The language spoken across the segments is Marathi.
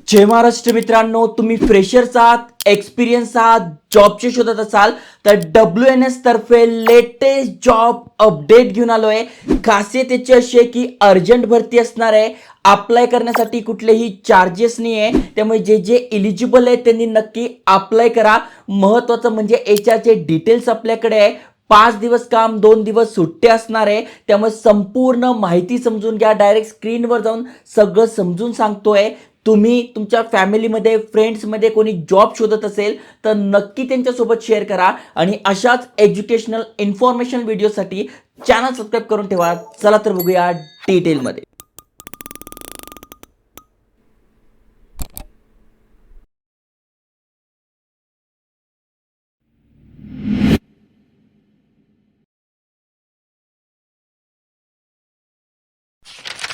जय महाराष्ट्र मित्रांनो, तुम्ही फ्रेशर्स आहात, एक्सपिरियन्स आहात, जॉबचे शोधत असाल तर WNS तर्फे लेटेस्ट जॉब अपडेट घेऊन आलोय. खासियत याची अशी आहे की अर्जंट भरती असणार आहे. अप्लाय करण्यासाठी कुठलेही चार्जेस नाही आहे, त्यामुळे जे जे इलिजिबल आहे त्यांनी नक्की अप्लाय करा. महत्वाचं म्हणजे HR चे डिटेल्स आपल्याकडे आहे. 5 दिवस काम 2 दिवस सुट्टी असणार आहे, त्यामुळे संपूर्ण माहिती समजून घ्या. डायरेक्ट स्क्रीनवर जाऊन सगळं समजून सांगतोय. तुम्ही तुमच्या फॅमिलीमध्ये फ्रेंड्समध्ये कोणी जॉब शोधत असेल तर नक्की त्यांच्यासोबत शेअर करा आणि अशाच एज्युकेशनल इन्फॉर्मेशन व्हिडिओसाठी चॅनल सबस्क्राईब करून ठेवा. चला तर बघूया डिटेलमध्ये.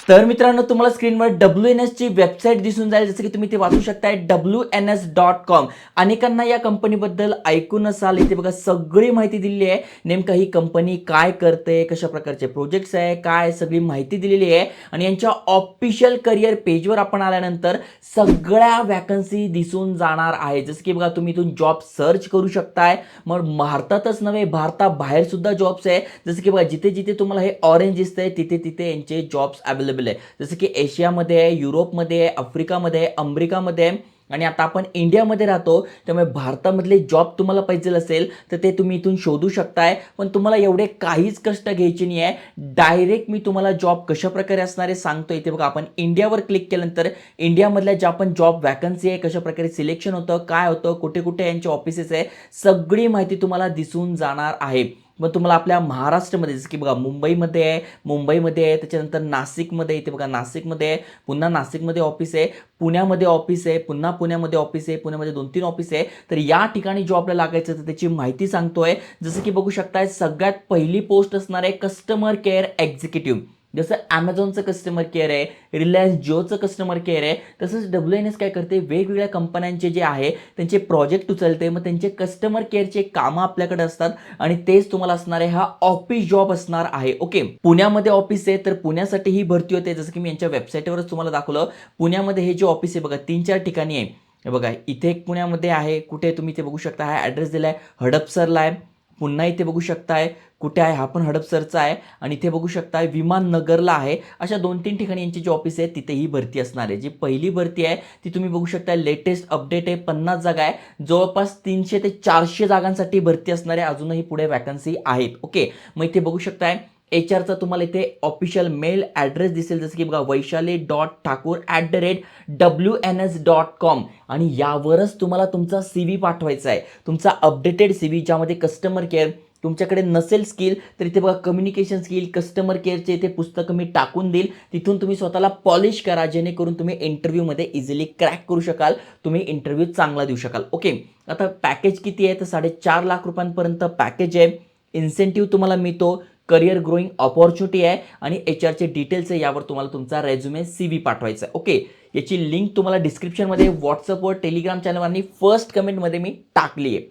तर मित्रांनो, तुम्हाला स्क्रीनवर WNS ची वेबसाईट दिसून जाईल, जसं की तुम्ही ते वाचू शकताय wns.com. अनेकांना या कंपनीबद्दल ऐकून असाल. इथे बघा सगळी माहिती दिलेली आहे. नेमका ही कंपनी काय करते, कशा प्रकारचे प्रोजेक्ट्स आहे, काय सगळी माहिती दिलेली आहे. आणि यांच्या ऑफिशियल करिअर पेजवर आपण आल्यानंतर सगळ्या वॅकन्सी दिसून जाणार आहे. जसं की बघा तुम्ही इथून जॉब सर्च करू शकताय. मग भारतातच नव्हे, भारताबाहेर सुद्धा जॉब्स आहे. जसं की बघा जिथे जिथे तुम्हाला हे ऑरेंज दिसतंय तिथे तिथे यांचे जॉब्स अवेलेबल आहे. जसं की एशियामध्ये आहे, युरोपमध्ये आहे, आफ्रिकामध्ये आहे, अमेरिकामध्ये आहे. आणि आता आपण इंडियामध्ये राहतो, त्यामुळे भारतामधले जॉब तुम्हाला पाहिजे असेल तर ते तुम्ही इथून शोधू शकताय. पण तुम्हाला एवढे काहीच कष्ट घ्यायचे नाही आहे. डायरेक्ट मी तुम्हाला जॉब कशा प्रकारे असणार आहे सांगतो. इथे बघा आपण इंडियावर क्लिक केल्यानंतर इंडियामधल्या ज्या पण जॉब वॅकन्सी आहे, कशा प्रकारे सिलेक्शन होतं, काय होतं, कुठे कुठे यांचे ऑफिसेस आहे, सगळी माहिती तुम्हाला दिसून जाणार आहे. मग तुम्हाला आपल्या महाराष्ट्रामध्ये जसं की बघा मुंबईमध्ये आहे, त्याच्यानंतर नाशिकमध्ये, इथे बघा नाशिकमध्ये आहे, पुन्हा नाशिकमध्ये ऑफिस आहे, पुण्यामध्ये ऑफिस आहे, पुन्हा पुण्यामध्ये ऑफिस आहे, पुण्यामध्ये 2-3 ऑफिस आहे. तर या ठिकाणी जॉबला लागायचं तर त्याची माहिती सांगतोय. जसं की बघू शकताय सगळ्यात पहिली पोस्ट असणार आहे कस्टमर केअर एक्झिक्युटिव्ह. जसं ॲमेझॉनचं कस्टमर केअर आहे, रिलायन्स जिओचं कस्टमर केअर आहे, तसंच WNS काय करते, वेगवेगळ्या कंपन्यांचे जे आहे त्यांचे प्रोजेक्ट उचलते. मग त्यांचे कस्टमर केअरचे कामं आपल्याकडे असतात आणि तेच तुम्हाला असणार आहे. हा ऑफिस जॉब असणार आहे. ओके, पुण्यामध्ये ऑफिस आहे तर पुण्यासाठी ही भरती होते. जसं की मी यांच्या वेबसाईटवरच तुम्हाला दाखवलं. पुण्यामध्ये हे जे ऑफिस आहे बघा 3-4 ठिकाणी आहे. हे बघा इथे एक पुण्यामध्ये आहे, कुठे तुम्ही ते बघू शकता. हा ॲड्रेस दिला आहे हडपसरला आहे. पुन्हा इथे बघू शकताय कुठे आहे, हा पण हडपसरचा आहे. आणि इथे बघू शकताय विमाननगरला आहे. अशा 2-3 ठिकाणी यांची जी ऑफिस आहे तिथे ही भरती असणार आहे. जी पहिली भरती आहे ती तुम्ही बघू शकता, लेटेस्ट अपडेट आहे. 50 जागा आहे. जवळपास 300 ते 400 जागांसाठी भरती असणार आहे. अजूनही पुढे वॅकन्सी आहेत. ओके, मग इथे बघू शकताय HRचा तुम्हाला इथे ऑफिशियल मेल ॲड्रेस दिसेल. जसं की बघा वैशाली.ठाकूर@wns.com. आणि यावरच तुम्हाला तुमचा CV पाठवायचा आहे. तुमचा अपडेटेड CV ज्यामध्ये कस्टमर केअर तुमच्याकडे नसेल स्किल तर इथे बघा कम्युनिकेशन स्किल, कस्टमर केअरचे इथे पुस्तकं मी टाकून देईल. तिथून तुम्ही स्वतःला पॉलिश करा, जेणेकरून तुम्ही इंटरव्ह्यूमध्ये इझिली क्रॅक करू शकाल. तुम्ही इंटरव्ह्यू चांगला देऊ शकाल. ओके, आता पॅकेज किती आहे तर 4.5 लाख रुपयांपर्यंत पॅकेज आहे. इन्सेंटिव्ह तुम्हाला मिळतो. करिअर ग्रोईंग ऑपॉर्च्युनिटी आहे आणि HRचे डिटेल्स आहे. यावर तुम्हाला तुमचा रेझ्युमे CV पाठवायचा आहे. ओके, याची लिंक तुम्हाला डिस्क्रिप्शनमध्ये व्हॉट्सअपवर, टेलिग्राम चॅनलवर आणि फर्स्ट कमेंटमध्ये मी टाकली आहे.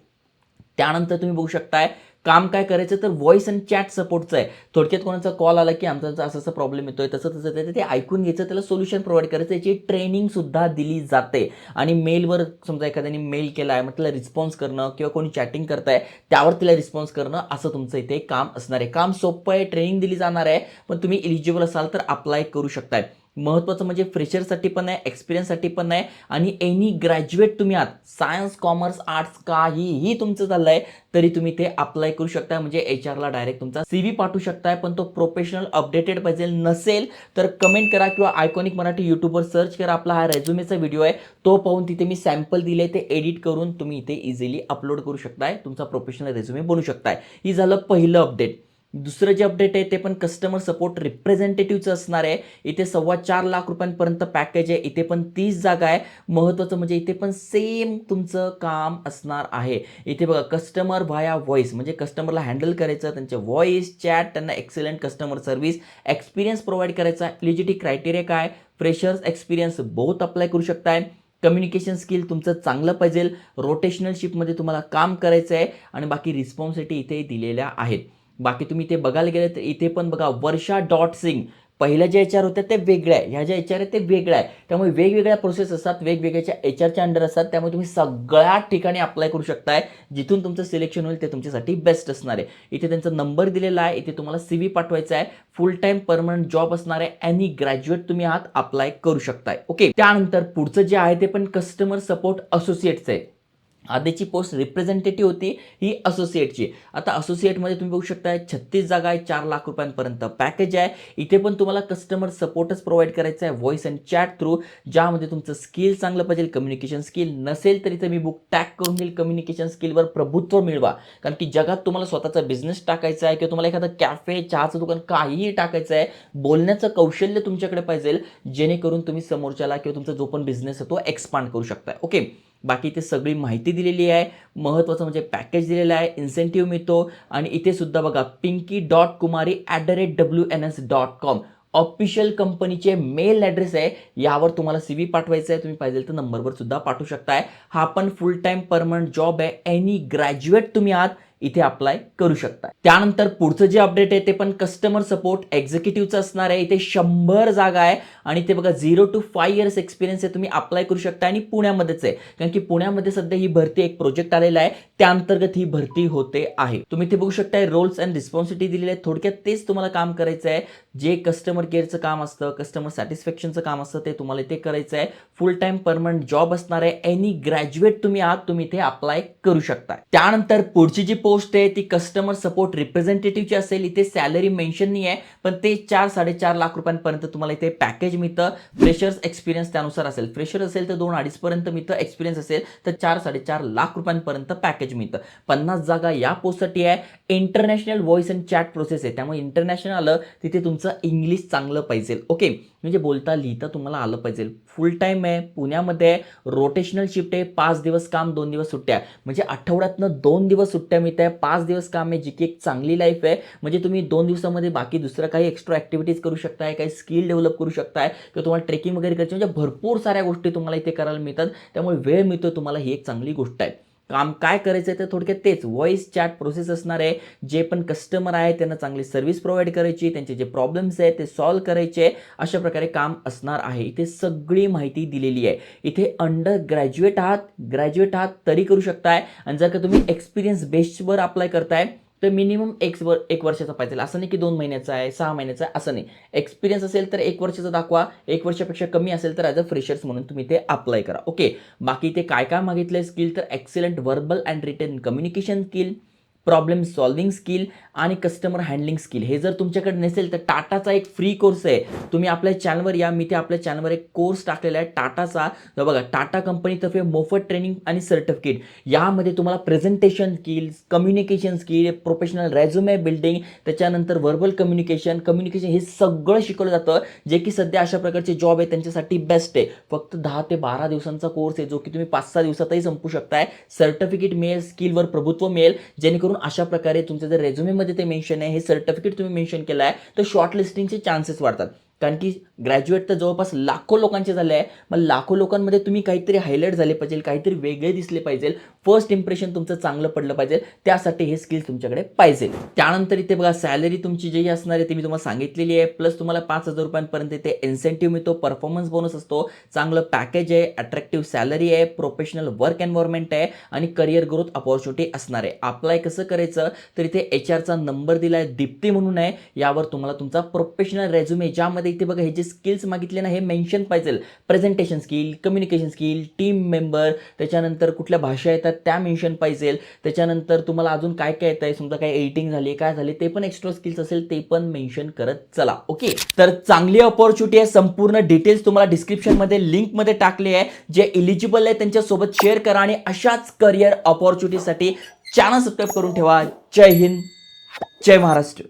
त्यानंतर तुम्ही बघू शकताय काम काय करायचं तर व्हॉइस आणि चॅट सपोर्टचं आहे. थोडक्यात कोणाचा कॉल आला की आमचा असं असं प्रॉब्लेम येतोय, तसं तसं ते ऐकून घ्यायचं, त्याला सोल्युशन प्रोव्हाइड करायचं. याची ट्रेनिंग सुद्धा दिली जाते. आणि मेलवर समजा एखाद्याने मेल केला आहे, मग त्याला रिस्पॉन्स करणं किंवा कोणी चॅटिंग करताय त्यावर तिला रिस्पॉन्स करणं, असं तुमचं इथे काम असणार आहे. काम सोपं आहे, ट्रेनिंग दिली जाणार आहे. पण तुम्ही इलिजिबल असाल तर अप्लाय करू शकताय. महत्त्वाचं म्हणजे फ्रेशरसाठी पण आहे, एक्सपिरियन्ससाठी पण आहे आणि एनी ग्रॅज्युएट तुम्ही आहात, सायन्स, कॉमर्स, आर्ट्स काहीही तुमचं चाललंय तरी तुम्ही ते अप्लाय करू शकता. म्हणजे HRला डायरेक्ट तुमचा CV पाठवू शकताय. पण तो प्रोफेशनल अपडेटेड पाहिजे. नसेल तर कमेंट करा किंवा आयकॉनिक मराठी यूट्यूबवर सर्च करा. आपला हा रेझ्युमेचा व्हिडिओ आहे, तो पाहून तिथे मी सॅम्पल दिले, ते एडिट करून तुम्ही इथे इझिली अपलोड करू शकताय. तुमचा प्रोफेशनल रेझ्युमे बनवू शकताय. ही झालं पहिलं अपडेट. दुसरं जे अपडेट आहे ते पण कस्टमर सपोर्ट रिप्रेझेंटेटिव्हचं असणार आहे. इथे 4.25 लाख रुपयांपर्यंत पॅकेज आहे. इथे पण 30 जागा आहे. महत्त्वाचं म्हणजे इथे पण सेम तुमचं काम असणार आहे. इथे बघा कस्टमर व्हाया व्हॉइस, म्हणजे कस्टमरला हँडल करायचं, त्यांचे व्हॉइस चॅट, त्यांना excellent customer service, experience provide करायचा. एलिजिबिलिटी क्रायटेरिया काय, फ्रेशर्स, एक्सपिरियन्स बोथ अप्लाय करू शकताय. कम्युनिकेशन स्किल तुमचं चांगलं पाहिजे. रोटेशनल शिपमध्ये तुम्हाला काम करायचं आहे आणि बाकी रिस्पॉन्सिबिलिटी इथे दिलेल्या आहेत. बाकी तुम्ही इथे बघायला गेले तर इथे पण बघा वर्षा.सिंग पहिल्या ज्या HR होत्या त्या वेगळ्या आहे, ह्या ज्या HR आहेत ते वेगळ्या आहे. त्यामुळे वेगवेगळ्या प्रोसेस असतात, वेगवेगळ्या HRच्या अंडर असतात. त्यामुळे तुम्ही सगळ्या ठिकाणी अप्लाय करू शकताय. जिथून तुमचं सिलेक्शन होईल ते तुमच्यासाठी बेस्ट असणार आहे. इथे त्यांचा नंबर दिलेला आहे, इथे तुम्हाला CV पाठवायचा आहे. फुल टाइम परमनंट जॉब असणार आहे. एनी ग्रॅज्युएट तुम्ही आहात अप्लाय करू शकताय. ओके, त्यानंतर पुढचं जे आहे ते पण कस्टमर सपोर्ट असोसिएटचं आहे. आधीची पोस्ट रिप्रेझेंटेटिव्ह होती, ही असोसिएटची. आता असोसिएटमध्ये तुम्ही बघू शकता 36 जागा आहे, 4 लाख रुपयांपर्यंत पॅकेज आहे. इथे पण तुम्हाला कस्टमर सपोर्टच प्रोव्हाइड करायचा आहे व्हॉइस अँड चॅट थ्रू, ज्यामध्ये तुमचं स्किल चांगलं पाहिजे. कम्युनिकेशन स्किल नसेल तर इथे मी बुक टॅग करून देईल. कम्युनिकेशन स्किलवर प्रभुत्व मिळवा, कारण की जगात तुम्हाला स्वतःचा बिझनेस टाकायचा आहे किंवा तुम्हाला एखादं कॅफे, चहाचं दुकान काहीही टाकायचं आहे. बोलण्याचं कौशल्य तुमच्याकडे पाहिजे, जेणेकरून तुम्ही समोरच्याला किंवा तुमचा जो पण बिझनेस आहे तो एक्सपांड करू शकता. ओके, बाकी इथे सगळी माहिती दिलेली आहे. महत्त्वाचं म्हणजे पॅकेज दिलेलं आहे, इन्सेंटिव्ह मिळतो. आणि इथे सुद्धा बघा pinky.kumari@wns.com ऑफिशियल कंपनीचे मेल ॲड्रेस आहे. यावर तुम्हाला CV पाठवायचा आहे. तुम्ही पाहिजे तर नंबरवर सुद्धा पाठवू शकताय. हा पण फुल टाइम परमनंट जॉब आहे. एनी ग्रॅज्युएट तुम्ही आहात इथे अप्लाय करू शकता. त्यानंतर पुढचं जे अपडेट आहे ते पण कस्टमर सपोर्ट एक्झिक्युटिव्हचं असणार आहे. इथे 100 जागा आहे आणि ते बघा 0 to 5 इयर्स एक्सपिरियन्स आहे. तुम्ही अप्लाय करू शकता आणि पुण्यामध्येच आहे, कारण की पुण्यामध्ये सध्या ही भरती एक प्रोजेक्ट आलेला आहे, त्या अंतर्गत ही भरती होते आहे. तुम्ही ते बघू शकता रोल्स अँड रिस्पॉन्सिबिलिटी दिलेले आहेत. थोडक्यात तेच तुम्हाला काम करायचं आहे. जे कस्टमर केअरचं काम असतं, कस्टमर सॅटिस्फॅक्शनचं काम असतं, ते तुम्हाला इथे करायचं आहे. फुल टाइम परमनंट जॉब असणार आहे. एनी ग्रॅज्युएट तुम्ही आहात, तुम्ही इथे अप्लाय करू शकता. त्यानंतर पुढची जी पोस्ट आहे ती कस्टमर सपोर्ट रिप्रेझेंटेटिव्हची असेल. इथे सॅलरी मेन्शन नाही आहे, पण ते 4-4.5 लाख रुपयांपर्यंत तुम्हाला इथे पॅकेज मिळतं. फ्रेशर्स एक्सपिरियन्स त्यानुसार असेल. फ्रेशर असेल तर 2-2.5 पर्यंत मिळतं. एक्सपिरियन्स असेल तर 4-4.5 लाख रुपयांपर्यंत पॅकेज मिळतं. 50 जागा या पोस्टसाठी आहे. International voice and chat process आहे, त्यामुळे इंटरनॅशनल आलं तिथे तुमचं इंग्लिश चांगलं पाहिजे. ओके, म्हणजे बोलता लिहिता तुम्हाला आलं पाहिजे. फुल टाइम आहे, पुण्यामध्ये आहे. रोटेशनल शिफ्ट आहे. 5 दिवस काम 2 दिवस सुट्ट्या, म्हणजे आठवड्यातनं 2 दिवस सुट्ट्या मिळत आहे. 5 दिवस काम आहे, जी की एक चांगली लाईफ आहे. म्हणजे तुम्ही 2 दिवसामध्ये बाकी दुसरं काही एक्स्ट्रा ॲक्टिव्हिटीज करू शकताय, काही स्किल डेव्हलप करू शकताय किंवा तुम्हाला ट्रेकिंग वगैरे करायची, म्हणजे भरपूर साऱ्या गोष्टी तुम्हाला इथे करायला मिळतात. त्यामुळे वेळ मिळतो तुम्हाला, ही एक चांगली गोष्ट आहे. काम काय करायचं आहे तर थोडक्यात तेच व्हॉइस चॅट प्रोसेस असणार आहे. जे पण कस्टमर आहे त्यांना चांगली सर्व्हिस प्रोव्हाइड करायची, त्यांचे जे प्रॉब्लेम्स आहेत ते सॉल्व्ह करायचे, अशा प्रकारे काम असणार आहे. इथे सगळी माहिती दिलेली आहे. इथे अंडर ग्रॅज्युएट आहात तरी करू शकताय. आणि जर का तुम्ही एक्सपिरियन्स बेस्डवर अप्लाय करताय तर मिनिमम 1 वर्षाचा पाहिजे. असं नाही की 2 महिन्याचा आहे, 6 महिन्याचा आहे, असं नाही. एक्सपिरियन्स असेल तर 1 वर्षाचा दाखवा. 1 वर्षापेक्षा कमी असेल तर ॲज अ फ्रेशर्स म्हणून तुम्ही ते अप्लाय करा. ओके, बाकी ते काय काय मागितलंय स्किल तर excellent verbal and written communication skill, problem solving skill आणि कस्टमर हँडलिंग स्किल. हे जर तुमच्याकडे नसेल तर टाटाचा एक फ्री कोर्स आहे. तुम्ही आपल्या चॅनलवर या, मी ते आपल्या चॅनलवर एक कोर्स टाकलेला आहे टाटाचा. बघा, टाटा कंपनीतर्फे मोफत ट्रेनिंग आणि सर्टिफिकेट. यामध्ये तुम्हाला presentation skills, communication skill, professional resume building, त्याच्यानंतर व्हर्बल कम्युनिकेशन हे सगळं शिकवलं जातं, जे की सध्या अशा प्रकारचे जॉब आहे त्यांच्यासाठी बेस्ट आहे. फक्त 10 ते 12 दिवसांचा कोर्स आहे, जो की तुम्ही 5-6 दिवसातही संपू शकताय. सर्टिफिकेट मिळेल, स्किलवर प्रभुत्व मिळेल, जेणेकरून अशा प्रकारे तुमच्या जर रेझ्युमेमध्ये ते मेन्शन आहे, हे सर्टिफिकेट तुम्ही मेन्शन केलं आहे तर शॉर्ट लिस्टिंगचे चान्सेस वाढतात. कारण की ग्रॅज्युएट तर जवळपास लाखो लोकांचे झाले आहे. मग लाखो लोकांमध्ये तुम्ही काहीतरी हायलाईट झाले पाहिजे, काहीतरी वेगळे दिसले पाहिजे, फर्स्ट इम्प्रेशन तुमचं चांगलं पडलं पाहिजे, त्यासाठी हे स्किल तुमच्याकडे पाहिजे. त्यानंतर इथे बघा सॅलरी तुमची जी असणार आहे ती मी तुम्हाला सांगितलेली आहे. प्लस तुम्हाला 5,000 रुपयांपर्यंत इथे इन्सेंटिव्ह मिळतो, परफॉर्मन्स बोनस असतो, चांगलं पॅकेज आहे, अट्रॅक्टिव्ह सॅलरी आहे, प्रोफेशनल वर्क एन्व्हायरमेंट आहे आणि करिअर ग्रोथ अपॉर्च्युनिटी असणार आहे. अप्लाय कसं करायचं तर इथे HRचा नंबर दिला आहे, दीप्ती म्हणून आहे. यावर तुम्हाला तुमचा प्रोफेशनल रेझ्युमे, ज्यामध्ये इथे बघा हे जे स्किल्स मागितले ना हे मेन्शन पाहिजे. Presentation skill, communication skill, team member, त्याच्यानंतर कुठल्या भाषा येतात त्या मेन्शन पाहिजे. त्याच्यानंतर तुम्हाला अजून काय काय येत आहे, समजा काय एडिटिंग झाली, काय झाली, ते पण एक्स्ट्रा स्किल्स असेल ते पण मेन्शन करत चला. ओके, तर चांगली अपॉर्च्युनिटी आहे. संपूर्ण डिटेल्स तुम्हाला डिस्क्रिप्शनमध्ये लिंकमध्ये टाकले आहे. जे एलिजिबल आहे त्यांच्यासोबत शेअर करा आणि अशाच करिअर अपॉर्च्युनिटीसाठी चॅनल सबस्क्राईब करून ठेवा. जय हिंद, जय महाराष्ट्र.